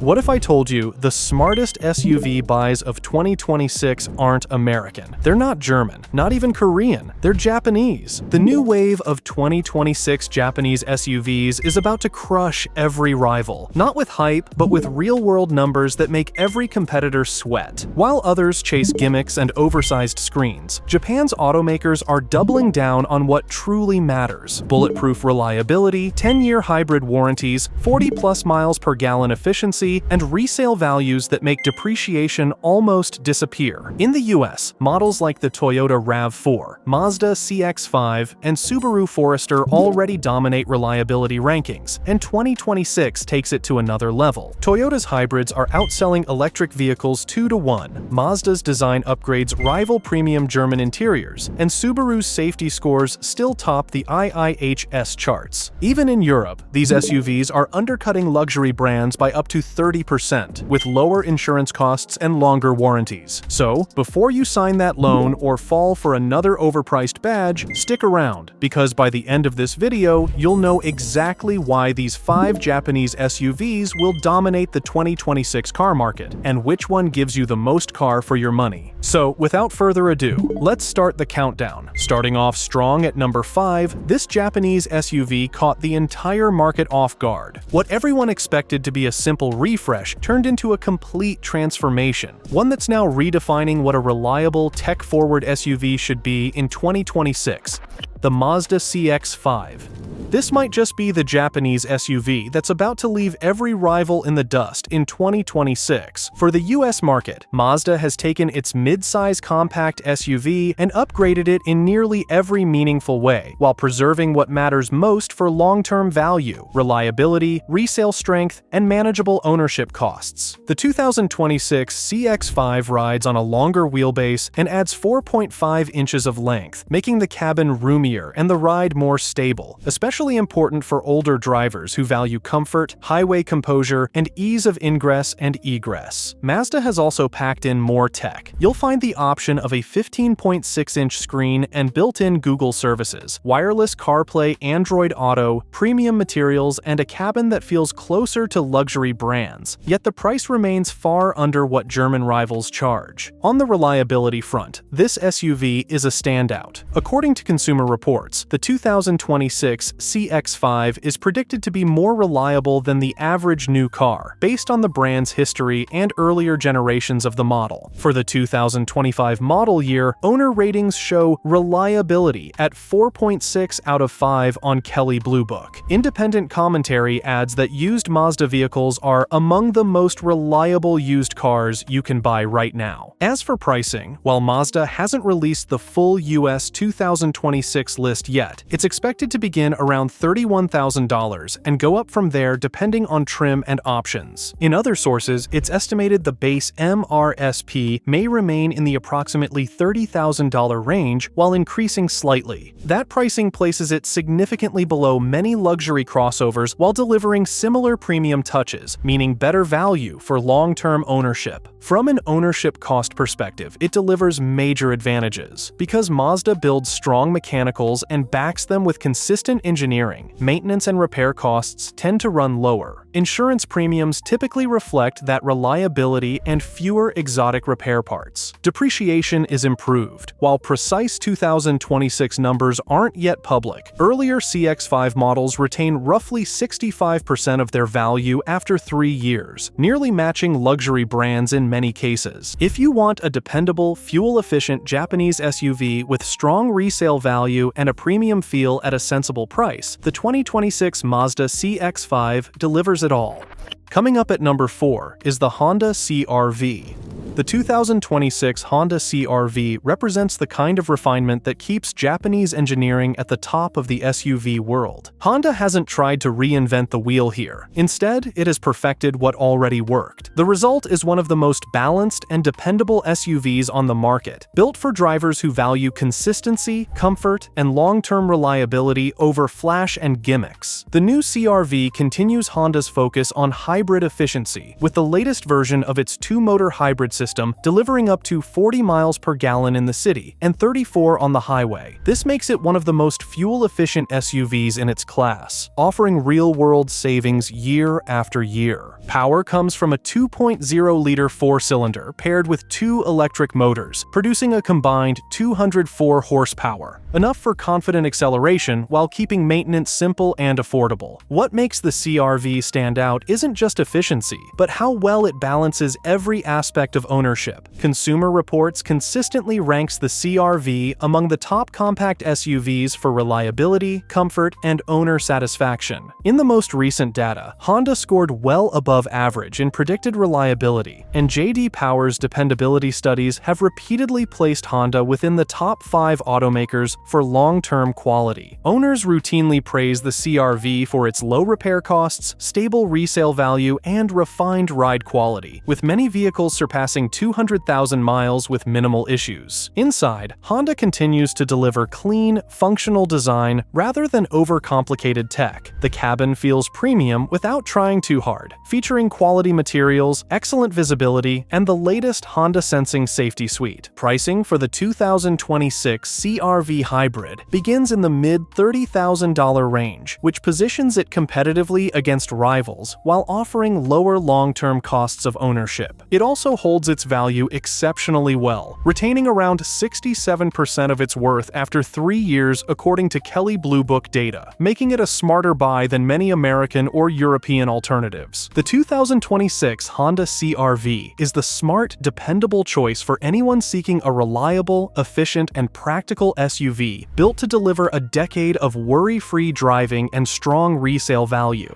What if I told you the smartest SUV buys of 2026 aren't American? They're not German, not even Korean, they're Japanese. The new wave of 2026 Japanese SUVs is about to crush every rival. Not with hype, but with real-world numbers that make every competitor sweat. While others chase gimmicks and oversized screens, Japan's automakers are doubling down on what truly matters. Bulletproof reliability, 10-year hybrid warranties, 40+ miles per gallon efficiency, and resale values that make depreciation almost disappear. In the US, models like the Toyota RAV4, Mazda CX-5, and Subaru Forester already dominate reliability rankings, and 2026 takes it to another level. Toyota's hybrids are outselling electric vehicles 2-to-1, Mazda's design upgrades rival premium German interiors, and Subaru's safety scores still top the IIHS charts. Even in Europe, these SUVs are undercutting luxury brands by up to 30%, with lower insurance costs and longer warranties. So, before you sign that loan or fall for another overpriced badge, stick around, because by the end of this video, you'll know exactly why these 5 Japanese SUVs will dominate the 2026 car market, and which one gives you the most car for your money. So, without further ado, let's start the countdown. Starting off strong at number 5, this Japanese SUV caught the entire market off guard. What everyone expected to be a simple refresh turned into a complete transformation, one that's now redefining what a reliable, tech-forward SUV should be in 2026. The Mazda CX-5. This might just be the Japanese SUV that's about to leave every rival in the dust in 2026. For the US market, Mazda has taken its mid-size compact SUV and upgraded it in nearly every meaningful way, while preserving what matters most for long-term value: reliability, resale strength, and manageable ownership costs. The 2026 CX-5 rides on a longer wheelbase and adds 4.5 inches of length, making the cabin roomier and the ride more stable, especially important for older drivers who value comfort, highway composure, and ease of ingress and egress. Mazda has also packed in more tech. You'll find the option of a 15.6-inch screen and built-in Google services, wireless CarPlay, Android Auto, premium materials, and a cabin that feels closer to luxury brands. Yet the price remains far under what German rivals charge. On the reliability front, this SUV is a standout. According to Consumer Reports, the 2026 CX-5 is predicted to be more reliable than the average new car, based on the brand's history and earlier generations of the model. For the 2025 model year, owner ratings show reliability at 4.6 out of 5 on Kelley Blue Book. Independent commentary adds that used Mazda vehicles are among the most reliable used cars you can buy right now. As for pricing, while Mazda hasn't released the full US 2026 list yet, it's expected to begin around $31,000 and go up from there depending on trim and options. In other sources, it's estimated the base MRSP may remain in the approximately $30,000 range while increasing slightly. That pricing places it significantly below many luxury crossovers while delivering similar premium touches, meaning better value for long-term ownership. From an ownership cost perspective, it delivers major advantages. Because Mazda builds strong mechanicals and backs them with consistent engineering, maintenance and repair costs tend to run lower. Insurance premiums typically reflect that reliability and fewer exotic repair parts. Depreciation is improved. While precise 2026 numbers aren't yet public, earlier CX-5 models retain roughly 65% of their value after 3 years, nearly matching luxury brands in many cases. If you want a dependable, fuel-efficient Japanese SUV with strong resale value and a premium feel at a sensible price, the 2026 Mazda CX-5 delivers it all. Coming up at number 4 is the Honda CR-V. The 2026 Honda CR-V represents the kind of refinement that keeps Japanese engineering at the top of the SUV world. Honda hasn't tried to reinvent the wheel here. Instead, it has perfected what already worked. The result is one of the most balanced and dependable SUVs on the market, built for drivers who value consistency, comfort, and long-term reliability over flash and gimmicks. The new CR-V continues Honda's focus on hybrid efficiency, with the latest version of its 2-motor hybrid system system, delivering up to 40 miles per gallon in the city and 34 on the highway. This makes it one of the most fuel-efficient SUVs in its class, offering real-world savings year after year. Power comes from a 2.0-liter four-cylinder paired with 2 electric motors, producing a combined 204 horsepower, enough for confident acceleration while keeping maintenance simple and affordable. What makes the CR-V stand out isn't just efficiency, but how well it balances every aspect of ownership. Consumer Reports consistently ranks the CR-V among the top compact SUVs for reliability, comfort, and owner satisfaction. In the most recent data, Honda scored well above average in predicted reliability, and J.D. Power's dependability studies have repeatedly placed Honda within the top 5 automakers for long-term quality. Owners routinely praise the CR-V for its low repair costs, stable resale value, and refined ride quality, with many vehicles surpassing 200,000 miles with minimal issues. Inside, Honda continues to deliver clean, functional design rather than overcomplicated tech. The cabin feels premium without trying too hard, featuring quality materials, excellent visibility, and the latest Honda Sensing safety suite. Pricing for the 2026 CR-V Hybrid begins in the mid-$30,000 range, which positions it competitively against rivals while offering lower long-term costs of ownership. It also holds its value exceptionally well, retaining around 67% of its worth after 3 years according to Kelley Blue Book data, making it a smarter buy than many American or European alternatives. The 2026 Honda CR-V is the smart, dependable choice for anyone seeking a reliable, efficient, and practical SUV built to deliver a decade of worry-free driving and strong resale value.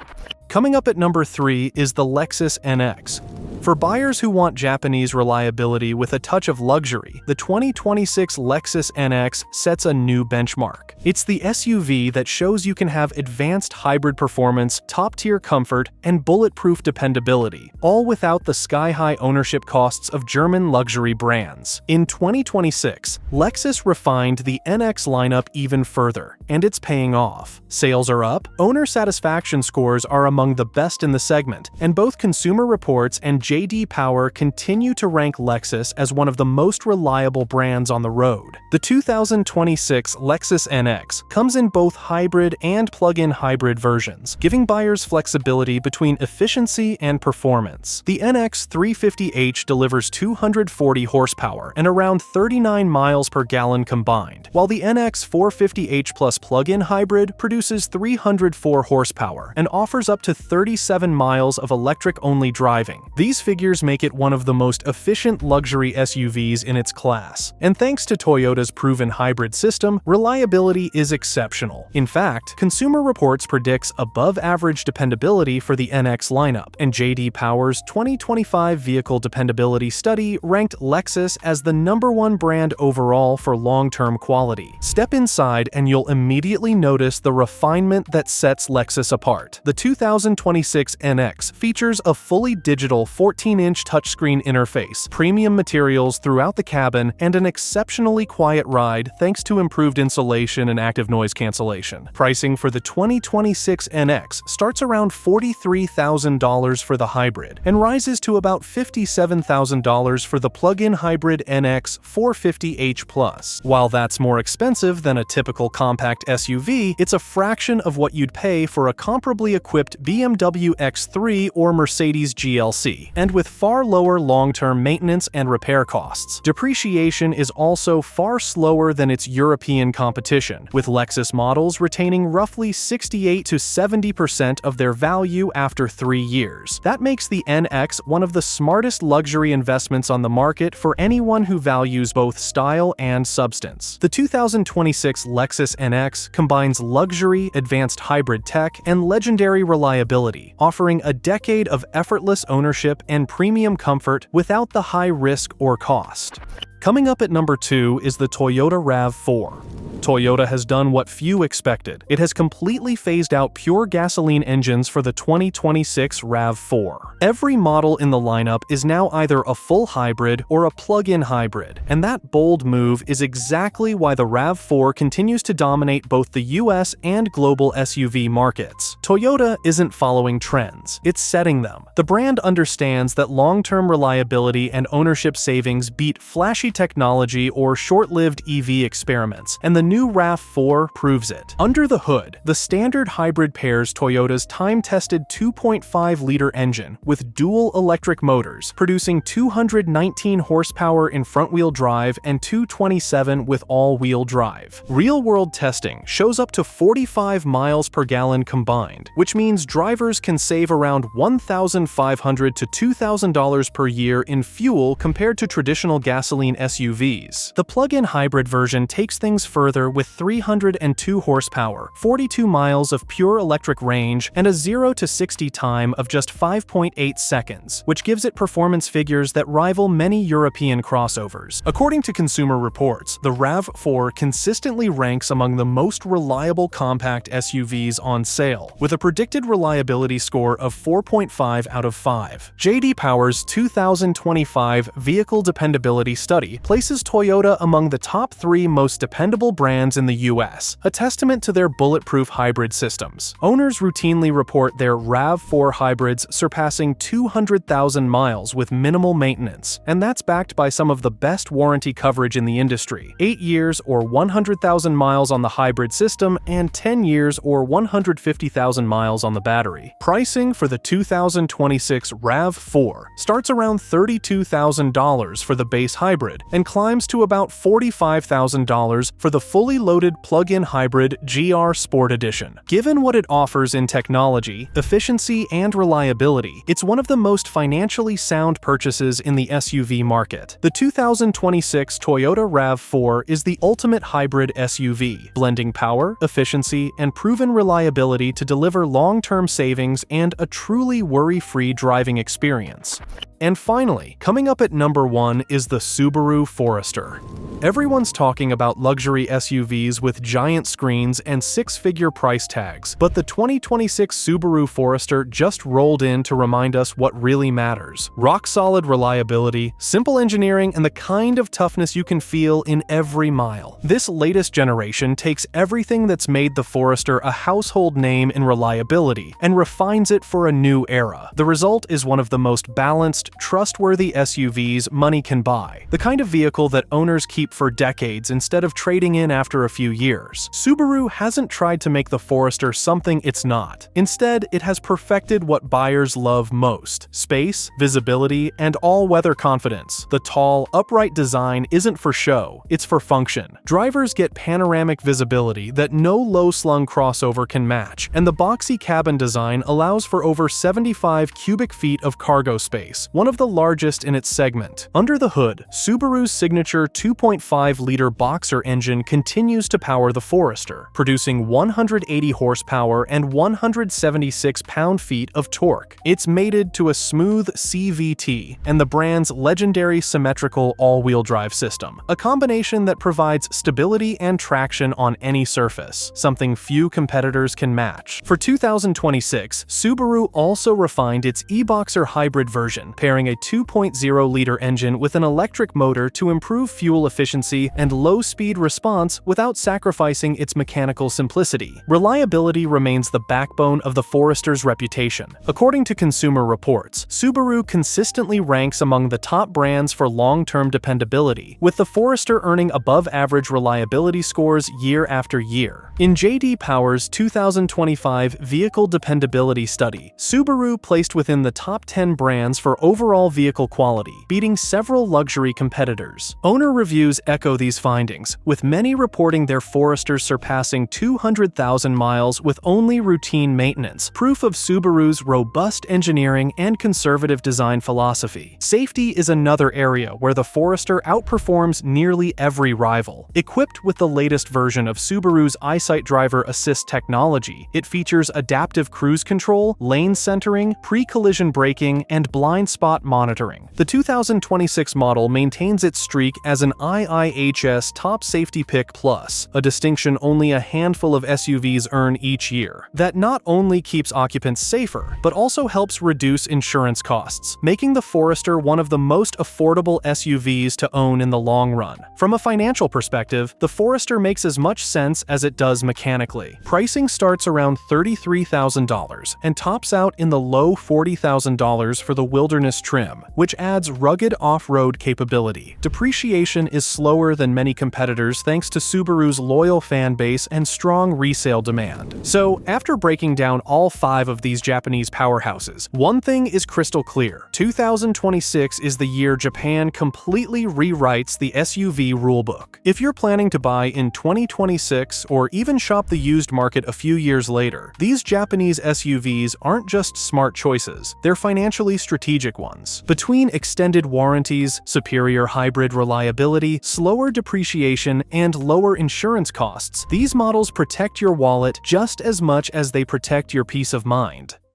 Coming up at number 3 is the Lexus NX. For buyers who want Japanese reliability with a touch of luxury, the 2026 Lexus NX sets a new benchmark. It's the SUV that shows you can have advanced hybrid performance, top-tier comfort, and bulletproof dependability, all without the sky-high ownership costs of German luxury brands. In 2026, Lexus refined the NX lineup even further, and it's paying off. Sales are up, owner satisfaction scores are among the best in the segment, and both Consumer Reports and J.D. Power continue to rank Lexus as one of the most reliable brands on the road. The 2026 Lexus NX comes in both hybrid and plug-in hybrid versions, giving buyers flexibility between efficiency and performance. The NX 350h delivers 240 horsepower and around 39 miles per gallon combined, while the NX 450h Plus plug-in hybrid produces 304 horsepower and offers up to 37 miles of electric-only driving. These figures make it one of the most efficient luxury SUVs in its class, and thanks to Toyota's proven hybrid system, reliability is exceptional. In fact, Consumer Reports predicts above-average dependability for the NX lineup, and J.D. Power's 2025 Vehicle Dependability Study ranked Lexus as the #1 brand overall for long-term quality. Step inside and you'll immediately notice the refinement that sets Lexus apart. The 2026 NX features a fully digital 14-inch touchscreen interface, premium materials throughout the cabin, and an exceptionally quiet ride thanks to improved insulation and active noise cancellation. Pricing for the 2026 NX starts around $43,000 for the hybrid and rises to about $57,000 for the plug-in hybrid NX 450h Plus. While that's more expensive than a typical compact SUV, it's a fraction of what you'd pay for a comparably equipped BMW X3 or Mercedes GLC, and with far lower long-term maintenance and repair costs. Depreciation is also far slower than its European competition, with Lexus models retaining roughly 68 to 70% of their value after 3 years. That makes the NX one of the smartest luxury investments on the market for anyone who values both style and substance. The 2026 Lexus NX combines luxury, advanced hybrid tech, and legendary reliability, offering a decade of effortless ownership and premium comfort without the high risk or cost. Coming up at number 2 is the Toyota RAV4. Toyota has done what few expected. It has completely phased out pure gasoline engines for the 2026 RAV4. Every model in the lineup is now either a full hybrid or a plug-in hybrid, and that bold move is exactly why the RAV4 continues to dominate both the US and global SUV markets. Toyota isn't following trends, it's setting them. The brand understands that long-term reliability and ownership savings beat flashy technology or short-lived EV experiments, and the new RAV4 proves it. Under the hood, the standard hybrid pairs Toyota's time-tested 2.5-liter engine with dual electric motors, producing 219 horsepower in front-wheel drive and 227 with all-wheel drive. Real-world testing shows up to 45 miles per gallon combined, which means drivers can save around $1,500 to $2,000 per year in fuel compared to traditional gasoline SUVs. The plug-in hybrid version takes things further with 302 horsepower, 42 miles of pure electric range, and a 0 to 60 time of just 5.8 seconds, which gives it performance figures that rival many European crossovers. According to Consumer Reports, the RAV4 consistently ranks among the most reliable compact SUVs on sale, with a predicted reliability score of 4.5 out of 5. J.D. Power's 2025 Vehicle Dependability Study places Toyota among the top 3 most dependable brands in the US, a testament to their bulletproof hybrid systems. Owners routinely report their RAV4 hybrids surpassing 200,000 miles with minimal maintenance, and that's backed by some of the best warranty coverage in the industry: 8 years or 100,000 miles on the hybrid system and 10 years or 150,000 miles on the battery. Pricing for the 2026 RAV4 starts around $32,000 for the base hybrid and climbs to about $45,000 for the fully loaded plug-in hybrid GR Sport Edition. Given what it offers in technology, efficiency, and reliability, it's one of the most financially sound purchases in the SUV market. The 2026 Toyota RAV4 is the ultimate hybrid SUV, blending power, efficiency, and proven reliability to deliver long-term savings and a truly worry-free driving experience. And finally, coming up at number 1 is the Subaru Forester. Everyone's talking about luxury SUVs with giant screens and six-figure price tags, but the 2026 Subaru Forester just rolled in to remind us what really matters: rock-solid reliability, simple engineering, and the kind of toughness you can feel in every mile. This latest generation takes everything that's made the Forester a household name in reliability and refines it for a new era. The result is one of the most balanced, trustworthy SUVs money can buy, the kind of vehicle that owners keep for decades instead of trading in after a few years. Subaru hasn't tried to make the Forester something it's not. Instead, it has perfected what buyers love most: space, visibility, and all-weather confidence. The tall, upright design isn't for show, it's for function. Drivers get panoramic visibility that no low-slung crossover can match, and the boxy cabin design allows for over 75 cubic feet of cargo space, one of the largest in its segment. Under the hood, Subaru's signature 2.5-liter boxer engine continues to power the Forester, producing 180 horsepower and 176 pound-feet of torque. It's mated to a smooth CVT and the brand's legendary symmetrical all-wheel drive system, a combination that provides stability and traction on any surface, something few competitors can match. For 2026, Subaru also refined its e-Boxer hybrid version, pairing a 2.0-liter engine with an electric motor to improve fuel efficiency and low-speed response without sacrificing its mechanical simplicity. Reliability remains the backbone of the Forester's reputation. According to Consumer Reports, Subaru consistently ranks among the top brands for long-term dependability, with the Forester earning above-average reliability scores year after year. In J.D. Power's 2025 Vehicle Dependability Study, Subaru placed within the top 10 brands for overall vehicle quality, beating several luxury competitors. Owner reviews echo these findings, with many reporting their Foresters surpassing 200,000 miles with only routine maintenance, proof of Subaru's robust engineering and conservative design philosophy. Safety is another area where the Forester outperforms nearly every rival. Equipped with the latest version of Subaru's EyeSight Driver Assist technology, it features adaptive cruise control, lane centering, pre-collision braking, and blind spot monitoring. The 2026 model maintains its streak as an IIHS top safety pick Compact Plus, a distinction only a handful of SUVs earn each year, that not only keeps occupants safer, but also helps reduce insurance costs, making the Forester one of the most affordable SUVs to own in the long run. From a financial perspective, the Forester makes as much sense as it does mechanically. Pricing starts around $33,000 and tops out in the low $40,000 for the Wilderness trim, which adds rugged off-road capability. Depreciation is slower than many competitors thanks to Subaru's loyal fan base and strong resale demand. So, after breaking down all 5 of these Japanese powerhouses, one thing is crystal clear. 2026 is the year Japan completely rewrites the SUV rulebook. If you're planning to buy in 2026 or even shop the used market a few years later, these Japanese SUVs aren't just smart choices, they're financially strategic ones. Between extended warranties, superior hybrid reliability, slower depreciation, and lower insurance costs, these models protect your wallet just as much as they protect your peace of mind.